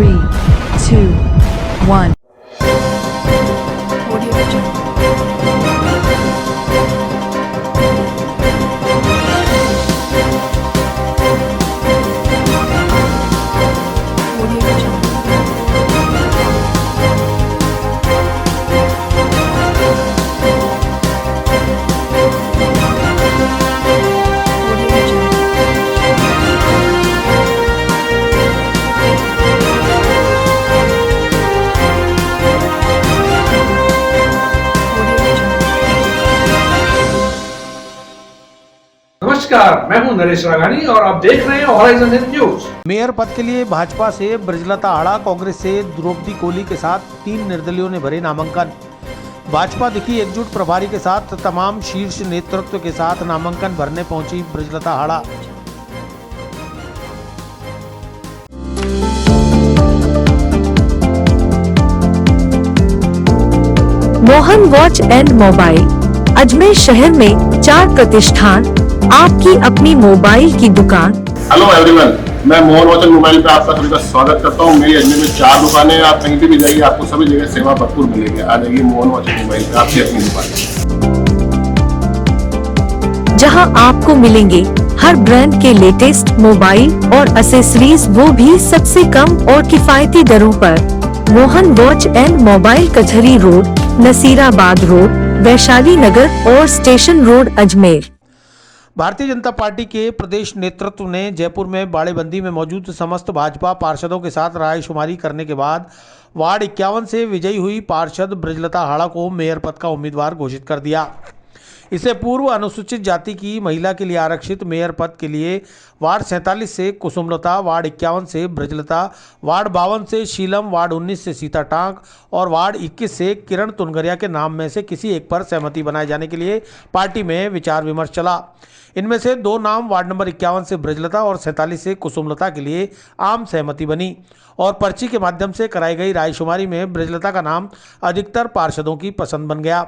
3, 2, 1. नमस्कार, मैं हूं नरेश राघानी और आप देख रहे हैं हॉराइजन न्यूज। मेयर पद के लिए भाजपा से ब्रजलता आड़ा, कांग्रेस से द्रौपदी कोहली के साथ 3 निर्दलियों ने भरे नामांकन। भाजपा दिखी एकजुट, प्रभारी के साथ तमाम शीर्ष नेतृत्व के साथ नामांकन भरने पहुंची ब्रजलता आड़ा। Mohan watch and mobile, Ajmer शहर में 4 प्रतिष्ठान, आपकी अपनी मोबाइल की दुकान। हेलो एवरीवन, मैं मोहन वॉच एंड मोबाइल पे आपका सभी का स्वागत करता हूँ। मेरी अजमेर में 4 दुकानें हैं, आप कहीं भी जाइए आपको सभी जगह सेवा भरपूर मिलेगी। आ जाइए मोहन वॉच एंड मोबाइल पे, आपकी अपनी दुकान, जहां आपको मिलेंगे हर ब्रांड के लेटेस्ट मोबाइल और एक्सेसरीज, वो भी सबसे कम और किफायती दरों पर। मोहन वॉच एंड मोबाइल, कचहरी रोड, नसीराबाद रोड, वैशाली नगर और station road, Ajmer. Bharatiya Janata party के प्रदेश नेतृत्व ने जयपुर में बाड़ेबंदी में मौजूद समस्त भाजपा पार्षदों के साथ रायशुमारी करने के बाद वार्ड 51 से विजयी हुई पार्षद ब्रजलता आड़ा को मेयर पद का उम्मीदवार घोषित कर दिया। इससे पूर्व अनुसूचित जाति की महिला के लिए आरक्षित मेयर पद के लिए वार्ड 47 से कुसुमलता, वार्ड 51 से ब्रजलता, वार्ड 52 से शीलम, वार्ड 19 से सीता टांक और वार्ड 21 से किरण तुनगरिया के नाम में से किसी एक पर सहमति बनाए जाने के लिए पार्टी में विचार विमर्श चला। इनमें से 2 नाम वार्ड नंबर 51 से ब्रजलता और 47 से कुसुमलता के लिए आम सहमति बनी और पर्ची के माध्यम से कराई गई रायशुमारी में ब्रजलता का नाम अधिकतर पार्षदों की पसंद बन गया।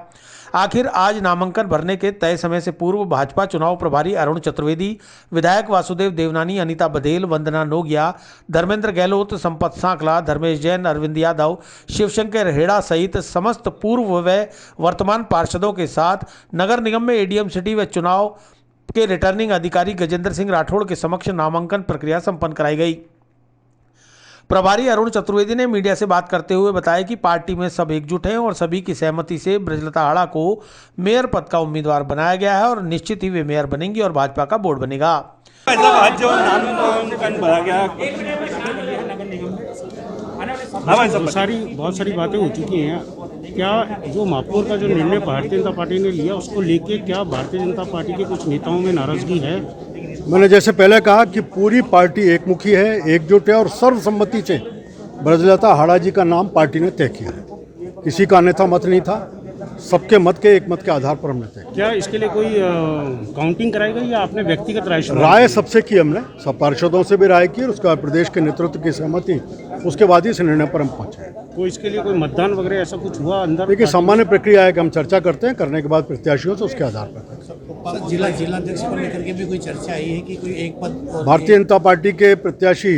आखिर आज नामांकन भरने के तय समय से पूर्व भाजपा चुनाव प्रभारी अरुण चतुर्वेदी, विधायक वासुदेव देवनानी, अनीता बघेल, वंदना नोगिया, धर्मेंद्र गहलोत, संपत सांकला, धर्मेश जैन, अरविंद यादव, शिवशंकर हेड़ा सहित समस्त पूर्व व वर्तमान पार्षदों के साथ नगर निगम में एडीएम सिटी व चुनाव के रिटर्निंग अधिकारी गजेंद्र सिंह राठौड़ के समक्ष नामांकन प्रक्रिया संपन्न कराई गई। प्रभारी अरुण चतुर्वेदी ने मीडिया से बात करते हुए बताया कि पार्टी में सब एकजुट हैं और सभी की सहमति से ब्रजलता आड़ा को मेयर पद का उम्मीदवार बनाया गया है और निश्चित ही वे मेयर बनेंगी और भाजपा का बोर्ड बनेगा। आज जो नामांकन भरा गया, बहुत सारी बातें हो चुकी हैं। क्या जो महापौर का जो निर्णय भारतीय जनता पार्टी ने लिया, उसको लेके क्या भारतीय जनता पार्टी के कुछ नेताओं में नाराजगी है? मैंने जैसे पहले कहा कि पूरी पार्टी एकमुखी है, एकजुट है और सर्वसम्मति से ब्रजलता आड़ा जी का नाम पार्टी ने तय किया है। किसी का अन्यथा मत नहीं था, सबके मत के एक मत के आधार पर हमने तय। क्या इसके लिए कोई काउंटिंग कराई गई या आपने व्यक्तिगत राय सबसे की, हमने सब पार्षदों से भी राय की और उसके बाद प्रदेश के नेतृत्व की सहमति, उसके बाद ही इस निर्णय पर हम पहुंचे। तो इसके लिए कोई मतदान वगैरह ऐसा कुछ हुआ अंदर? देखिए, सामान्य प्रक्रिया है कि हम चर्चा करते हैं, करने के बाद प्रत्याशियों से उसके आधार पर। जिलाध्यक्ष को लेकर के भी कोई चर्चा आई है कि कोई एक पद भारतीय जनता पार्टी के प्रत्याशी,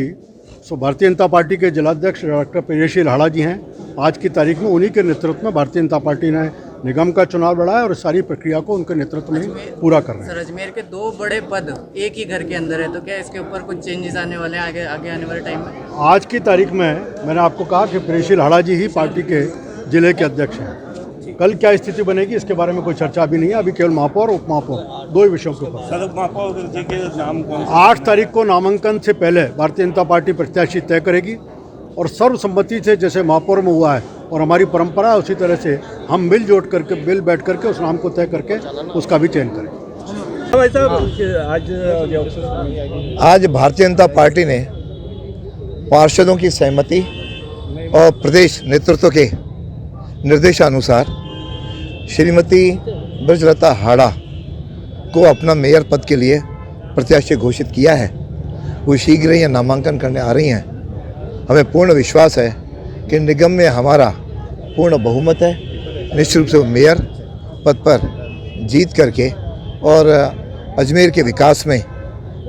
भारतीय जनता पार्टी के जिलाध्यक्ष डॉक्टर प्रियशील आड़ा जी हैं। आज की तारीख में उन्हीं के नेतृत्व में भारतीय जनता पार्टी ने निगम का चुनाव लड़ा है और सारी प्रक्रिया को उनके नेतृत्व में पूरा कर रहे हैं। सर, अजमेर के 2 बड़े पद एक ही घर के अंदर है, तो क्या इसके ऊपर कुछ चेंजेस आने वाले हैं आगे आने वाले टाइम में? आज की तारीख में मैंने आपको कहा कि प्रियशील आड़ा जी ही पार्टी के जिले के अध्यक्ष हैं। कल क्या स्थिति बनेगी इसके बारे में कोई चर्चा अभी नहीं है। अभी केवल महापौर और उप महापौर 2 ही विषयों के ऊपर। 8 तारीख को नामांकन से पहले भारतीय जनता पार्टी प्रत्याशी तय करेगी और सर्वसम्मति से, जैसे महापौर में हुआ है और हमारी परंपरा है, उसी तरह से हम मिलजुल करके बैठ करके उस नाम को तय करके उसका भी चयन करें। आज भारतीय जनता पार्टी ने पार्षदों की सहमति और प्रदेश नेतृत्व के निर्देशानुसार श्रीमती ब्रजलता आड़ा को अपना मेयर पद के लिए प्रत्याशी घोषित किया है। वो शीघ्र ही नामांकन करने आ रही हैं। हमें पूर्ण विश्वास है कि निगम में हमारा पूर्ण बहुमत है। निश्चित रूप से वो मेयर पद पर जीत करके और अजमेर के विकास में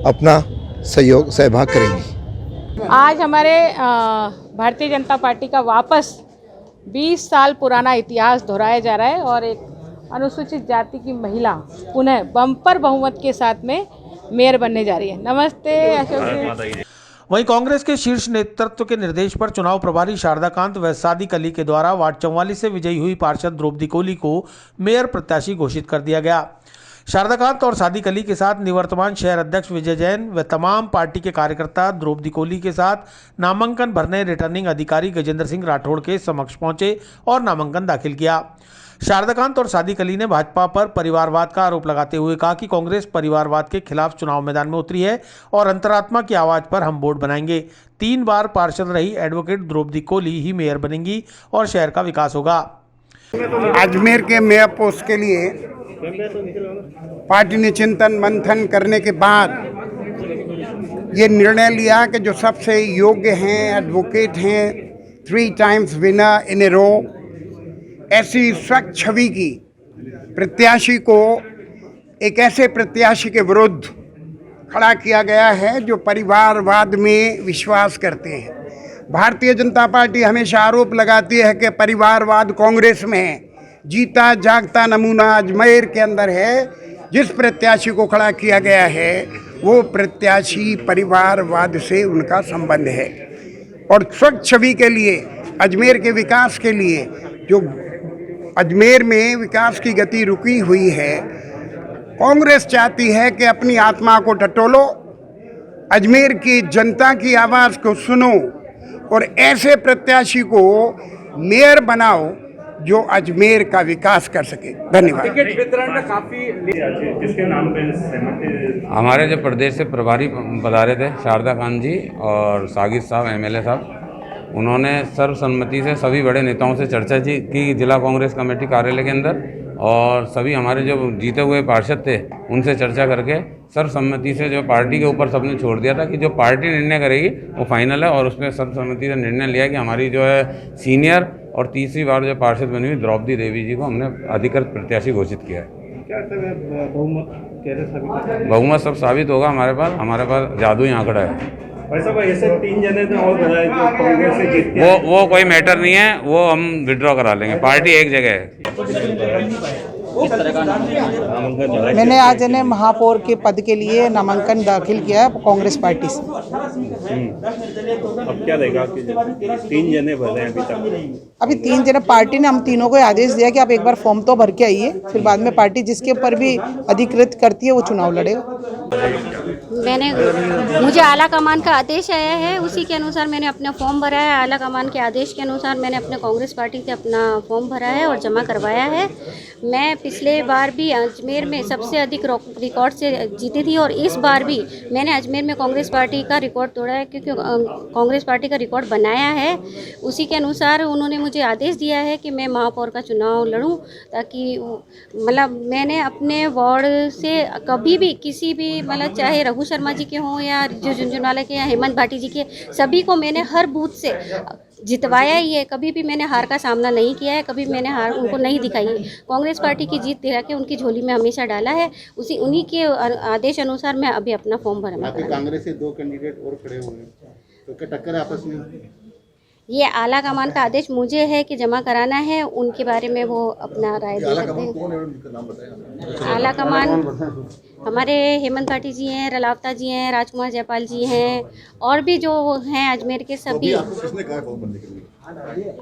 अपना सहभाग करेंगी। आज हमारे भारतीय जनता पार्टी का वापस 20 साल पुराना इतिहास दोहराया जा रहा है और एक अनुसूचित जाति की महिला पुनः बम्पर बहुमत के साथ में मेयर बनने जा रही है। नमस्ते अशोक जी। वहीं कांग्रेस के शीर्ष नेतृत्व के निर्देश पर चुनाव प्रभारी शारदाकांत व सादिक अली के द्वारा वार्ड 44 से विजयी हुई पार्षद द्रौपदी कोली को मेयर प्रत्याशी घोषित कर दिया गया। शारदाकांत और सादिक अली के साथ निवर्तमान शहर अध्यक्ष विजय जैन व तमाम पार्टी के कार्यकर्ता द्रौपदी कोली के साथ नामांकन भरने रिटर्निंग अधिकारी गजेंद्र सिंह राठौड़ के समक्ष पहुंचे और नामांकन दाखिल किया। शारदाकांत और सादिक अली ने भाजपा पर परिवारवाद का आरोप लगाते हुए कहा कि कांग्रेस परिवारवाद के खिलाफ चुनाव मैदान में उतरी है और अंतरात्मा की आवाज पर हम वोट बनाएंगे। 3 बार पार्षद रही एडवोकेट द्रौपदी कोली ही मेयर बनेंगी और शहर का विकास होगा। अजमेर के मेयर पोस्ट के लिए पार्टी ने चिंतन मंथन करने के बाद ये निर्णय लिया कि जो सबसे योग्य हैं, एडवोकेट हैं, 3 टाइम्स विनर इन ए रो, ऐसी स्वच्छ छवि की प्रत्याशी को एक ऐसे प्रत्याशी के विरुद्ध खड़ा किया गया है जो परिवारवाद में विश्वास करते हैं। भारतीय जनता पार्टी हमेशा आरोप लगाती है कि परिवारवाद कांग्रेस में है। जीता जागता नमूना अजमेर के अंदर है। जिस प्रत्याशी को खड़ा किया गया है वो प्रत्याशी परिवारवाद से उनका संबंध है और स्वच्छ छवि के लिए, अजमेर के विकास के लिए, जो अजमेर में विकास की गति रुकी हुई है, कांग्रेस चाहती है कि अपनी आत्मा को टटोलो, अजमेर की जनता की आवाज़ को सुनो और ऐसे प्रत्याशी को मेयर बनाओ जो अजमेर का विकास कर सके। धन्यवाद। टिकट वितरण काफी जिसके नाम पे सहमति हमारे जो प्रदेश से प्रभारी पधारे थे शारदाकांत जी और सागिर साहब एमएलए साहब, उन्होंने सर्वसम्मति से सभी बड़े नेताओं से चर्चा की जिला कांग्रेस कमेटी कार्यालय के अंदर, और सभी हमारे जो जीते हुए पार्षद थे उनसे चर्चा करके सर्वसम्मति से जो पार्टी के ऊपर सबने छोड़ दिया था कि जो पार्टी निर्णय करेगी वो फाइनल है, और उसमें सर्वसम्मति से निर्णय लिया कि हमारी जो है सीनियर और तीसरी बार जो पार्षद बनी हुई द्रौपदी देवी जी को हमने अधिकृत प्रत्याशी घोषित किया है। क्या बहुमत सब साबित होगा हमारे पास जादुई आंकड़ा है। ऐसे 3 जने तो और कांग्रेस से जीतते हैं। वो कोई मैटर नहीं है, वो हम विड्रॉ करा लेंगे। पार्टी एक जगह है। मैंने आज ने महापौर के पद के लिए नामांकन दाखिल किया है कांग्रेस पार्टी से। अब क्या रहेगा कि 3 जने भर रहे हैं अभी तक? अभी 3 जने पार्टी ने हम तीनों को आदेश दिया कि आप एक बार फॉर्म तो भर के आइए, फिर बाद में पार्टी जिसके ऊपर भी अधिकृत करती है वो चुनाव लड़ेगा। मुझे आला कमान का आदेश आया है, उसी के अनुसार मैंने अपना फॉर्म भरा है। आला कमान के आदेश के अनुसार मैंने अपने कांग्रेस पार्टी से अपना फॉर्म भरा है और जमा करवाया है। मैं पिछले बार भी अजमेर में सबसे अधिक रिकॉर्ड से जीती थी और इस बार भी मैंने अजमेर में कांग्रेस पार्टी का रिकॉर्ड तोड़ा है, क्योंकि कांग्रेस पार्टी का रिकॉर्ड बनाया है। उसी के अनुसार उन्होंने मुझे आदेश दिया है कि मैं महापौर का चुनाव लड़ूं, ताकि मतलब मैंने अपने वार्ड से कभी भी किसी भी मतलब चाहे रघु शर्मा जी के हों या जो झुंझुनवाला के या हेमंत भाटी जी के, सभी को मैंने हर बूथ से जितवाया ही है। कभी भी मैंने हार का सामना नहीं किया है, कभी मैंने हार उनको नहीं दिखाई है। कांग्रेस पार्टी की जीत दिला के उनकी झोली में हमेशा डाला है। उन्हीं के आदेश अनुसार मैं अभी अपना फॉर्म भरा। कांग्रेस से 2 कैंडिडेट और खड़े हुए हैं, तो क्या टक्कर है आपस में? ये आला कमान का आदेश मुझे है कि जमा कराना है, उनके बारे में वो अपना राय दे सकते हैं। आला कमान हमारे हेमंत भाटी जी हैं, रलावता जी हैं, राजकुमार जयपाल जी हैं और भी जो हैं अजमेर के सभी।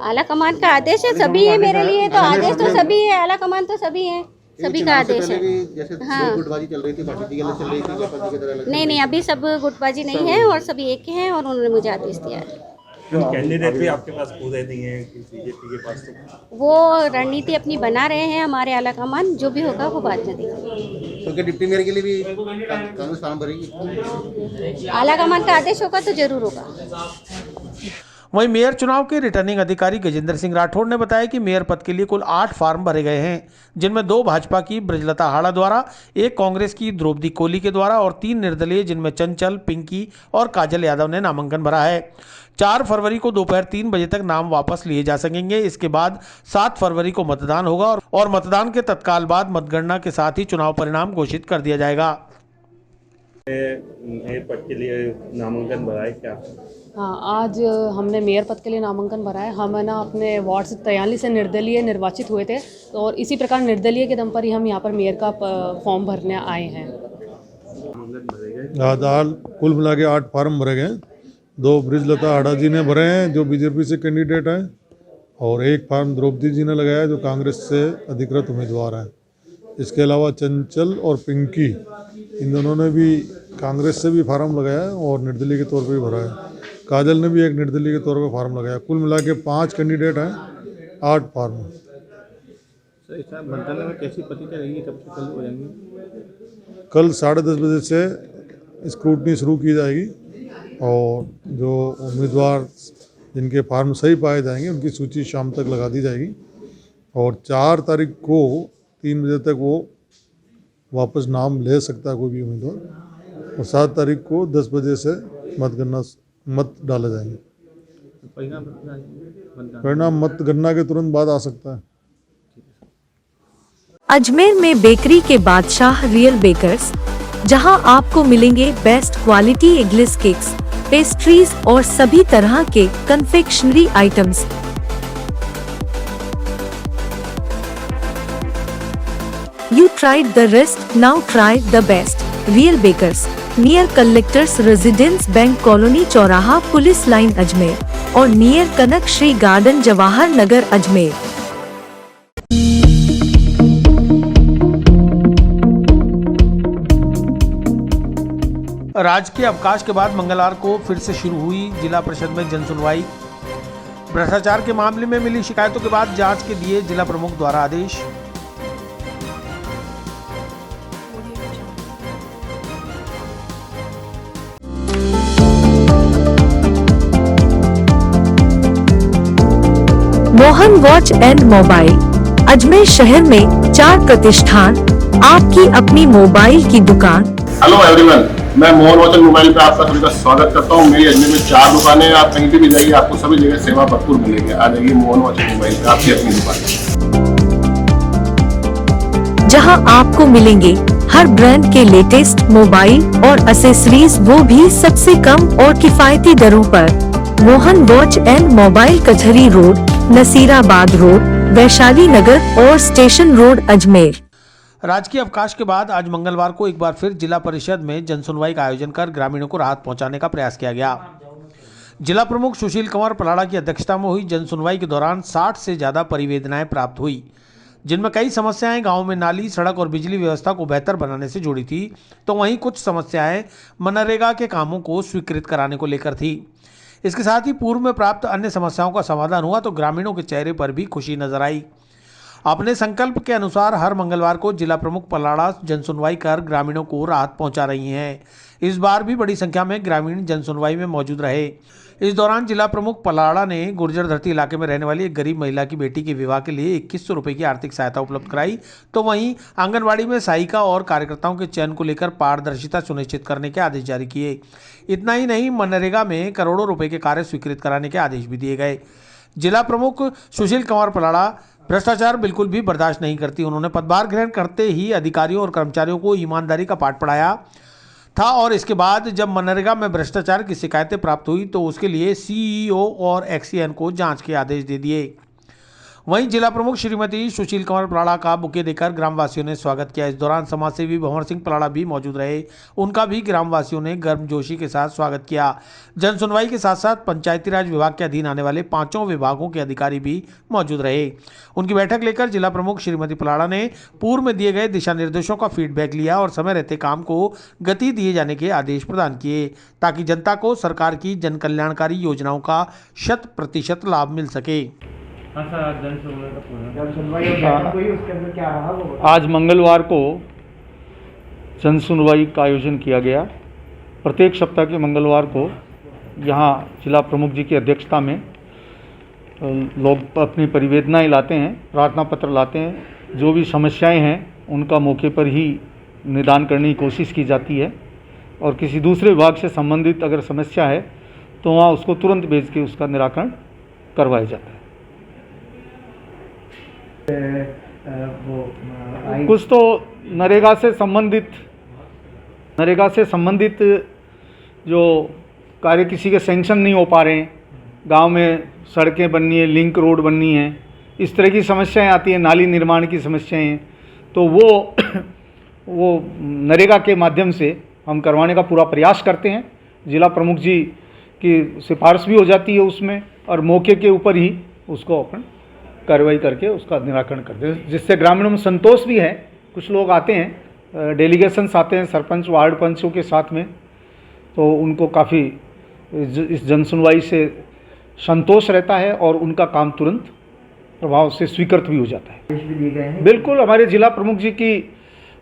आला कमान का आदेश है, सभी है मेरे लिए, तो आदेश तो सभी है, आला कमान तो सभी है, सभी का आदेश है। हाँ, गुटबाजी चल रही थी, चल रही थी। नहीं, अभी सब गुटबाजी नहीं है और सभी एक हैं और उन्होंने मुझे आदेश दिया है। कैंडिडेट भी आपके पास खुद नहीं है बीजेपी के पास, तो वो रणनीति अपनी बना रहे हैं हमारे आला कमान। जो भी होगा वो बाद में देखेंगे। तो क्या डिप्टी मेयर के लिए भी कांग्रेस फॉर्म भरेगी? आला कमान का आदेश होगा तो जरूर होगा। वहीं मेयर चुनाव के रिटर्निंग अधिकारी गजेंद्र सिंह राठौड़ ने बताया कि मेयर पद के लिए कुल 8 फार्म भरे गए हैं, जिनमें 2 भाजपा की ब्रजलता हाड़ा द्वारा, 1 कांग्रेस की द्रौपदी कोली के द्वारा और 3 निर्दलीय जिनमें चंचल, पिंकी और काजल यादव ने नामांकन भरा है। 4 फरवरी को दोपहर 3 बजे तक नाम वापस लिए जा सकेंगे। इसके बाद 7 फरवरी को मतदान होगा और मतदान के तत्काल बाद मतगणना के साथ ही चुनाव परिणाम घोषित कर दिया जाएगा। पद के लिए नामांकन भरा है क्या? हाँ, आज हमने मेयर पद के लिए नामांकन भरा है। हम है ना अपने वार्ड से 43 से निर्दलीय निर्वाचित हुए थे, और इसी प्रकार निर्दलीय के दम पर ही हम यहाँ पर मेयर का फॉर्म भरने आए हैं। आज कुल मिला के 8 फार्म भरे गए। 2 ब्रिजलता हाड़ा जी ने भरे हैं जो बीजेपी से कैंडिडेट हैं, और 1 फार्म द्रौपदी जी ने लगाया जो कांग्रेस से अधिकृत उम्मीदवार हैं। इसके अलावा चंचल और पिंकी, इन दोनों ने भी कांग्रेस से भी फार्म लगाया है और निर्दलीय के तौर पर भी भरा है। काजल ने भी एक निर्दलीय के तौर पर फार्म लगाया। कुल मिला के 5 कैंडिडेट हैं, 8 फार्म। मतगणना में कैसी प्रतिक्रिया रहेगी, कब से कल हो जाएंगी? कल 10:30 बजे से स्क्रूटनी शुरू की जाएगी, और जो उम्मीदवार जिनके फार्म सही पाए जाएंगे उनकी सूची शाम तक लगा दी जाएगी, और 4 तारीख को 3 बजे तक वो वापस नाम ले सकता है कोई भी उम्मीदवार, और 7 तारीख को 10 बजे से मत डाले जाएंगे। परिणाम मतगणना के तुरंत बाद आ सकता है। अजमेर में बेकरी के बादशाह रियल बेकर्स, जहां आपको मिलेंगे best quality eggless cakes, pastries और सभी तरह के confectionery items. You tried the rest, now try the best. Real Bakers, near Collectors Residence Bank Colony चौराहा पुलिस लाइन अजमेर, और नियर कनक श्री गार्डन जवाहर नगर अजमेर। राजकीय अवकाश के बाद मंगलवार को फिर से शुरू हुई जिला परिषद में जनसुनवाई। भ्रष्टाचार के मामले में मिली शिकायतों के बाद जांच के दिए जिला प्रमुख द्वारा आदेश। Mohan watch and mobile, Ajmer शहर में 4 प्रतिष्ठान, आपकी अपनी मोबाइल की दुकान। हेलो एवरीवन, मैं मोहन वॉच एंड मोबाइल पे आपका सभी का स्वागत करता हूँ। मेरी अजमेर में 4 दुकानें हैं। आप कहीं भी जाइए आपको सभी जगह सेवा भरपूर मिलेगी। आ जाइए मोहन वॉच एंड मोबाइल पे, आपकी अपनी दुकान, जहां आपको मिलेंगे हर ब्रांड के लेटेस्ट मोबाइल और एसेसरीज, वो भी सबसे कम और किफायती दरों पर। मोहन वॉच एंड मोबाइल, कचहरी रोड, नसीराबाद रोड, वैशाली नगर और स्टेशन रोड, अजमेर। राजकीय अवकाश के बाद आज मंगलवार को एक बार फिर जिला परिषद में जनसुनवाई का आयोजन कर ग्रामीणों को राहत पहुंचाने का प्रयास किया गया। जिला प्रमुख सुशील कुमार पलाड़ा की अध्यक्षता में हुई जनसुनवाई के दौरान 60 से ज्यादा परिवेदनाएं प्राप्त हुई, जिनमें कई समस्याएं गांव में नाली, सड़क और बिजली व्यवस्था को बेहतर बनाने से जुड़ी थी, तो वहीं कुछ समस्याएं मनरेगा के कामों को स्वीकृत कराने को लेकर थी। इसके साथ ही पूर्व में प्राप्त अन्य समस्याओं का समाधान हुआ तो ग्रामीणों के चेहरे पर भी खुशी नजर आई। अपने संकल्प के अनुसार हर मंगलवार को जिला प्रमुख पलाड़ा जनसुनवाई कर ग्रामीणों को राहत पहुंचा रही हैं। इस बार भी बड़ी संख्या में ग्रामीण जनसुनवाई में मौजूद रहे। इस दौरान जिला प्रमुख पलाड़ा ने गुर्जर धरती इलाके में रहने वाली एक गरीब महिला की बेटी के विवाह के लिए 2100 रुपये की आर्थिक सहायता उपलब्ध कराई, तो वहीं आंगनबाड़ी में सहायिका और कार्यकर्ताओं के चयन को लेकर पारदर्शिता सुनिश्चित करने के आदेश जारी किए। इतना ही नहीं, मनरेगा में करोड़ों रुपए के कार्य स्वीकृत कराने के आदेश भी दिए गए। जिला प्रमुख सुशील कुमार पलाड़ा भ्रष्टाचार बिल्कुल भी बर्दाश्त नहीं करती। उन्होंने पदभार ग्रहण करते ही अधिकारियों और कर्मचारियों को ईमानदारी का पाठ पढ़ाया था, और इसके बाद जब मनरेगा में भ्रष्टाचार की शिकायतें प्राप्त हुई तो उसके लिए सीईओ और एक्सीएन को जांच के आदेश दे दिए। वहीं जिला प्रमुख श्रीमती सुशील कुमार पलाड़ा का बुके देकर ग्रामवासियों ने स्वागत किया। इस दौरान समाजसेवी भंवर सिंह पलाड़ा भी मौजूद रहे, उनका भी ग्रामवासियों ने गर्मजोशी के साथ स्वागत किया। जनसुनवाई के साथ साथ पंचायती राज विभाग के अधीन आने वाले 5 विभागों के अधिकारी भी मौजूद रहे। उनकी बैठक लेकर जिला प्रमुख श्रीमती पलाड़ा ने पूर्व में दिए गए दिशा निर्देशों का फीडबैक लिया और समय रहते काम को गति दिए जाने के आदेश प्रदान किए, ताकि जनता को सरकार की जन कल्याणकारी योजनाओं का 100% लाभ मिल सके। आज मंगलवार को जनसुनवाई का आयोजन किया गया। प्रत्येक सप्ताह के मंगलवार को यहाँ जिला प्रमुख जी की अध्यक्षता में लोग अपनी परिवेदनाएं लाते हैं, प्रार्थना पत्र लाते हैं। जो भी समस्याएं हैं उनका मौके पर ही निदान करने की कोशिश की जाती है, और किसी दूसरे विभाग से संबंधित अगर समस्या है तो वहाँ उसको तुरंत भेज के उसका निराकरण करवाया जाता है। कुछ तो नरेगा से संबंधित जो कार्य किसी के सेंक्शन नहीं हो पा रहे हैं, गांव में सड़कें बननी है, लिंक रोड बननी है, इस तरह की समस्याएं आती हैं, नाली निर्माण की समस्याएं हैं, तो वो नरेगा के माध्यम से हम करवाने का पूरा प्रयास करते हैं। जिला प्रमुख जी की सिफारिश भी हो जाती है उसमें, और मौके के ऊपर ही उसको अपन कार्रवाई करके उसका निराकरण करते हैं, जिससे ग्रामीणों में संतोष भी है। कुछ लोग आते हैं, डेलीगेशंस आते हैं सरपंच वार्ड पंचों के साथ में, तो उनको काफ़ी इस जनसुनवाई से संतोष रहता है और उनका काम तुरंत प्रभाव से स्वीकृत भी हो जाता है। बिल्कुल, हमारे जिला प्रमुख जी की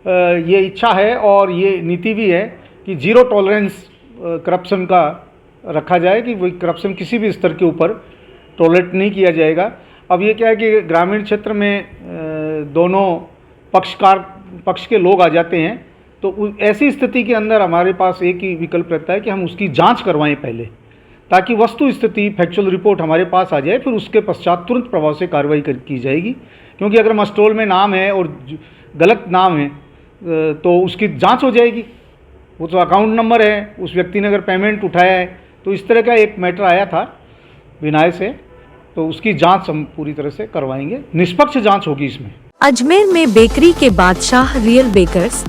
ये इच्छा है और ये नीति भी है कि जीरो टॉलरेंस करप्शन का रखा जाए, कि वही करप्शन किसी भी स्तर के ऊपर टॉलरेट नहीं किया जाएगा। अब ये क्या है कि ग्रामीण क्षेत्र में दोनों पक्ष के लोग आ जाते हैं, तो ऐसी स्थिति के अंदर हमारे पास एक ही विकल्प रहता है कि हम उसकी जांच करवाएं पहले, ताकि वस्तु स्थिति फैक्चुअल रिपोर्ट हमारे पास आ जाए, फिर उसके पश्चात तुरंत प्रभाव से कार्रवाई की जाएगी। क्योंकि अगर मस्टोल में नाम है और गलत नाम है तो उसकी जांच हो जाएगी। वो तो अकाउंट नंबर है, उस व्यक्ति ने अगर पेमेंट उठाया है, तो इस तरह का एक मैटर आया था विनय से, तो उसकी जांच हम पूरी तरह से करवाएंगे, निष्पक्ष जांच होगी इसमें। अजमेर में बेकरी के बादशाह रियल बेकर्स,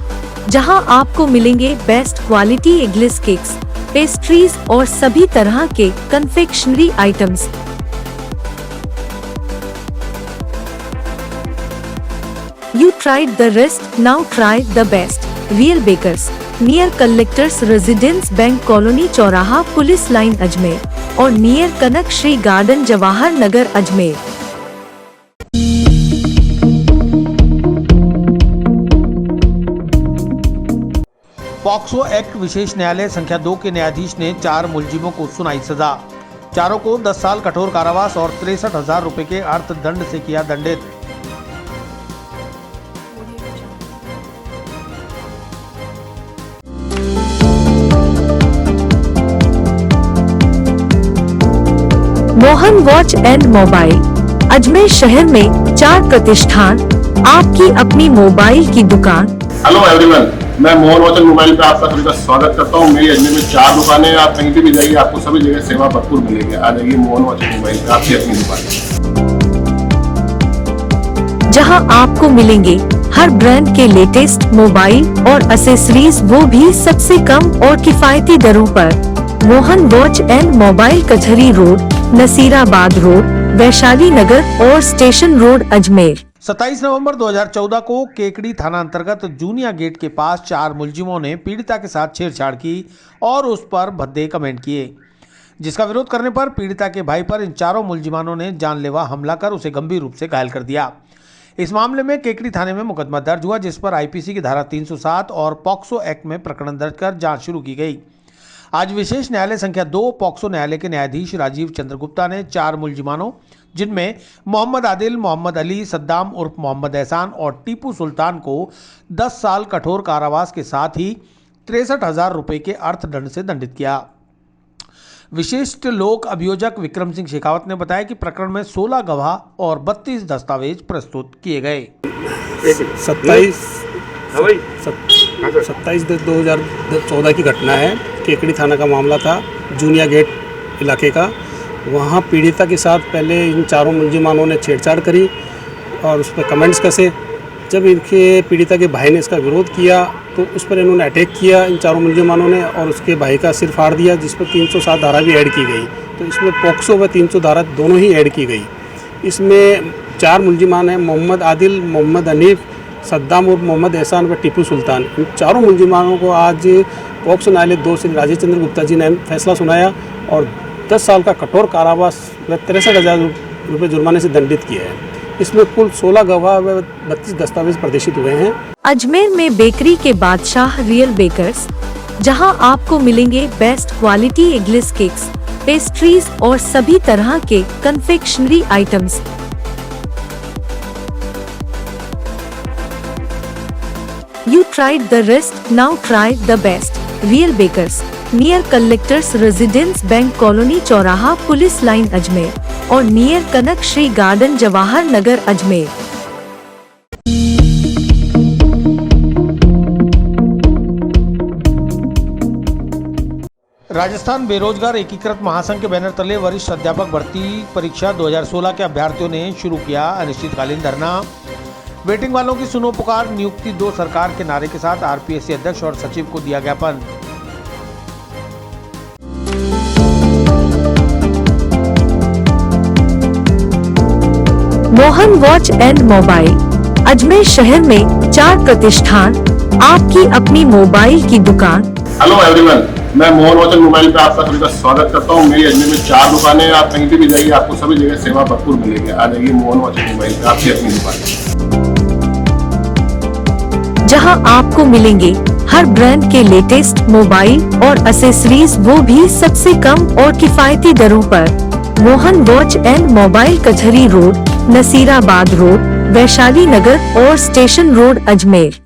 जहां आपको मिलेंगे best quality eggless cakes, pastries और सभी तरह के confectionery items. You tried the rest, now try the best. Real Bakers, near Collectors Residence Bank Colony चौराहा पुलिस लाइन अजमेर और नियर कनक Shri garden Jawahar Nagar Ajmer. POCSO act विशेष न्यायालय संख्या 2 के न्यायाधीश ने 4 मुलजिमों को सुनाई सजा। चारों को 10 साल कठोर कारावास और 63,000 रुपए के अर्थदंड से किया दंडित। Mohan watch and mobile, Ajmer शहर में 4 प्रतिष्ठान, आपकी अपनी मोबाइल की दुकान। हेलो एवरीवन, मैं मोहन वॉच एंड मोबाइल पे आप सभी का स्वागत करता हूं। मेरी अजमेर में 4 दुकानें हैं, आप कहीं भी जाइए आपको सभी जगह सेवा भरपूर मिलेगी। आ जाइए मोहन वॉच एंड मोबाइल पे, आपकी अपनी दुकान, जहां आपको मिलेंगे हर ब्रांड के लेटेस्ट मोबाइल और एसेसरीज, वो भी सबसे कम और किफायती दरों पर। मोहन वॉच एंड मोबाइल कचहरी रोड, नसीराबाद रोड, वैशाली नगर और स्टेशन रोड अजमेर। 27 नवंबर 2014 को केकड़ी थाना अंतर्गत जूनिया गेट के पास 4 मुलजिमों ने पीड़िता के साथ छेड़छाड़ की और उस पर भद्दे कमेंट किए, जिसका विरोध करने पर पीड़िता के भाई पर इन चारों मुलजिमानों ने जानलेवा हमला कर उसे गंभीर रूप से घायल कर दिया। इस मामले में केकड़ी थाने में मुकदमा दर्ज हुआ, जिस पर आईपीसी की धारा 307 और पॉक्सो एक्ट में प्रकरण दर्ज कर जांच शुरू की गई। आज विशेष न्यायालय संख्या 2 पॉक्सो न्यायालय के न्यायाधीश राजीव चंद्र गुप्ता ने 4 मुलजिमानों, जिनमें मोहम्मद आदिल, मोहम्मद अली, सद्दाम उर्फ मोहम्मद एहसान और टीपू सुल्तान को 10 साल कठोर कारावास के साथ ही 63,000 रुपए के अर्थदंड से दंडित किया। विशिष्ट लोक अभियोजक विक्रम सिंह शेखावत ने बताया कि प्रकरण में 16 गवाह और 32 दस्तावेज प्रस्तुत किए गए। 27/2014 की घटना है। केकड़ी थाना का मामला था, जूनिया गेट इलाके का। वहाँ पीड़िता के साथ पहले इन चारों मुलजिमानों ने छेड़छाड़ करी और उस पर कमेंट्स कसे। जब इनके पीड़िता के भाई ने इसका विरोध किया तो उस पर इन्होंने अटैक किया इन चारों मुलजिमानों ने, और उसके भाई का सिर फाड़ दिया, जिस पर 307 धारा भी ऐड की गई। तो इसमें पॉक्सो व 300 धारा दोनों ही ऐड की गई। इसमें 4 मुलजिमान हैं, मोहम्मद आदिल, मोहम्मद हनीफ, सद्दाम और मोहम्मद एहसान व टीपू सुल्तान। इन चारों मुलजिमानों को आज पॉक्सो न्यायालय 2 श्री राजीव चंद्र गुप्ता जी ने फैसला सुनाया और 10 साल का कठोर कारावास व 63,000 रुपये जुर्माने से दंडित किया है। इसमें कुल 16 गवाह व 32 दस्तावेज प्रदर्शित हुए हैं। अजमेर में बेकरी के बादशाह रियल बेकर्स, जहां आपको मिलेंगे best quality eggless cakes, pastries और सभी तरह के confectionery items. You tried the rest, now try the best. Real Bakers, near Collectors Residence Bank Colony चौराहा पुलिस लाइन अजमेर और नियर कनक श्री गार्डन जवाहर नगर अजमेर। राजस्थान बेरोजगार एकीकृत महासंघ के बैनर तले वरिष्ठ अध्यापक भर्ती परीक्षा 2016 के अभ्यर्थियों ने शुरू किया अनिश्चितकालीन धरना। वेटिंग वालों की सुनो पुकार, नियुक्ति दो सरकार के नारे के साथ आरपीएससी अध्यक्ष और सचिव को दिया ज्ञापन। Mohan watch and mobile Ajmer शहर में 4 प्रतिष्ठान, आपकी अपनी मोबाइल की दुकान। हेलो एवरीवन, मैं मोहन वॉच एंड मोबाइल पे आप सभी का स्वागत करता हूँ। मेरी अजमेर में 4 दुकानें हैं। आप कहीं भी जाइए, आपको सभी जगह सेवा भरपूर मिलेगी। आ जाइए मोहन वॉच एंड मोबाइल पे, आपकी अपनी दुकान, जहां आपको मिलेंगे हर ब्रांड के लेटेस्ट मोबाइल और एसेसरीज, वो भी सबसे कम और किफायती दरों पर। मोहन वॉच एंड मोबाइल, कचहरी रोड, नसीराबाद रोड, वैशाली नगर और स्टेशन रोड, अजमेर।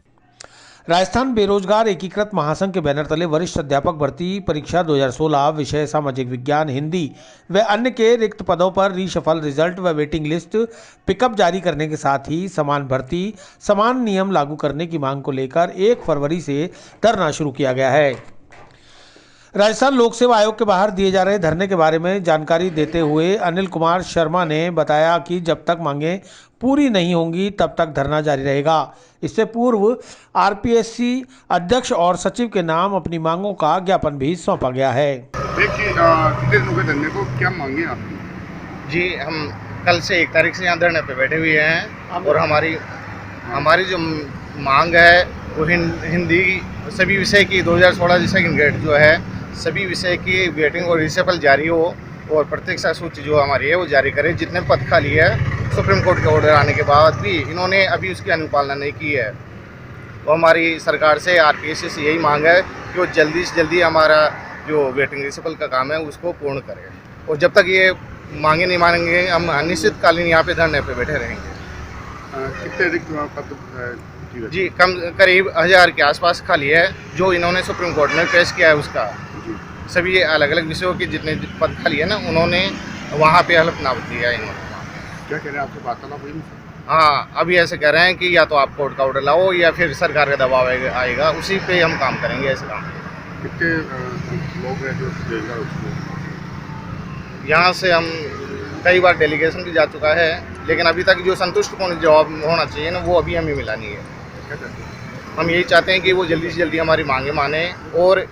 राजस्थान बेरोजगार एकीकृत महासंघ के बैनर तले वरिष्ठ अध्यापक भर्ती परीक्षा 2016 विषय सामाजिक विज्ञान, हिंदी व अन्य के रिक्त पदों पर रीशफल रिजल्ट व वेटिंग लिस्ट पिकअप जारी करने के साथ ही समान भर्ती, समान नियम लागू करने की मांग को लेकर 1 फरवरी से धरना शुरू किया गया है। राजस्थान लोक सेवा आयोग के बाहर दिए जा रहे धरने के बारे में जानकारी देते हुए अनिल कुमार शर्मा ने बताया कि जब तक मांगें पूरी नहीं होंगी तब तक धरना जारी रहेगा। इससे पूर्व आरपीएससी अध्यक्ष और सचिव के नाम अपनी मांगों का ज्ञापन भी सौंपा गया है। देखिए, कितने दिनों के धरने को क्या मांगे आपकी? जी, हम कल से 1 तारीख से यहाँ धरने पे बैठे हुए हैं और हमारी जो मांग है वो हिंदी सभी विषय की 2016 जैसा ग्रेड जो है सभी विषय की वेटिंग और रिशफल जारी हो और प्रत्यक्षा सूची जो हमारी है वो जारी करे। जितने पद खाली है, सुप्रीम कोर्ट के ऑर्डर आने के बाद भी इन्होंने अभी उसकी अनुपालना नहीं की है। तो हमारी सरकार से, आरपीएससी से यही मांग है कि वो जल्दी से जल्दी हमारा जो वेटिंग रिशफल का काम है उसको पूर्ण करें। और जब तक ये मांगे नहीं मानेंगे, हम अनिश्चितकालीन यहाँ पे धरने पे बैठे रहेंगे। कितने रिक्त पद? जी, करीब 1000 के आसपास खाली है जो इन्होंने सुप्रीम कोर्ट में पेश किया है। उसका सभी अलग अलग विषयों के जितने पद खाली है ना, उन्होंने वहाँ पे हलफनामा दिया है इन्होंने। क्या कह रहे हैं, आपसे वार्तालाप हुई? हाँ, अभी ऐसे कह रहे हैं कि या तो आप कोर्ट का ऑर्डर लाओ या फिर सरकार का दबाव आएगा, उसी पे हम काम करेंगे। ऐसे काम कितने लोग हैं जो बेरोजगार हो चुके हैं? यहाँ से हम कई बार डेलीगेशन भी जा चुका है, लेकिन अभी तक जो संतुष्टपूर्ण जवाब होना चाहिए ना, वो अभी हमें मिला नहीं है। क्या कहते हैं? हम यही चाहते हैं कि वो जल्दी से जल्दी हमारी मांगे माने, और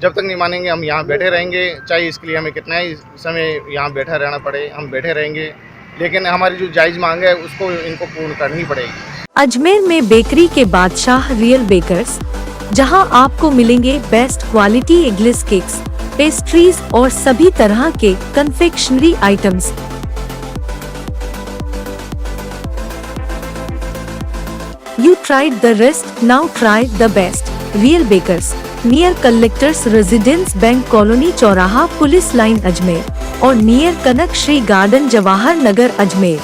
जब तक नहीं मानेंगे हम यहाँ बैठे रहेंगे। चाहे इसके लिए हमें कितना ही समय यहाँ बैठा रहना पड़े, हम बैठे रहेंगे, लेकिन हमारी जो जायज़ मांग है उसको इनको पूर्ण करनी पड़ेगी। अजमेर में बेकरी के बादशाह रियल बेकर्स, जहां आपको मिलेंगे best quality eggless cakes, pastries और सभी तरह के confectionery items. You tried the rest, now try the best. Real Bakers, near Collectors Residence Bank Colony चौराहा पुलिस लाइन अजमेर और नियर कनक श्री गार्डन जवाहर नगर अजमेर।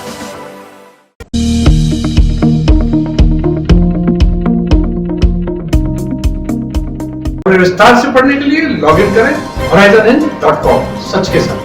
विस्तार से पढ़ने के लिए लॉग इन करें horizonhind.com, सच के साथ।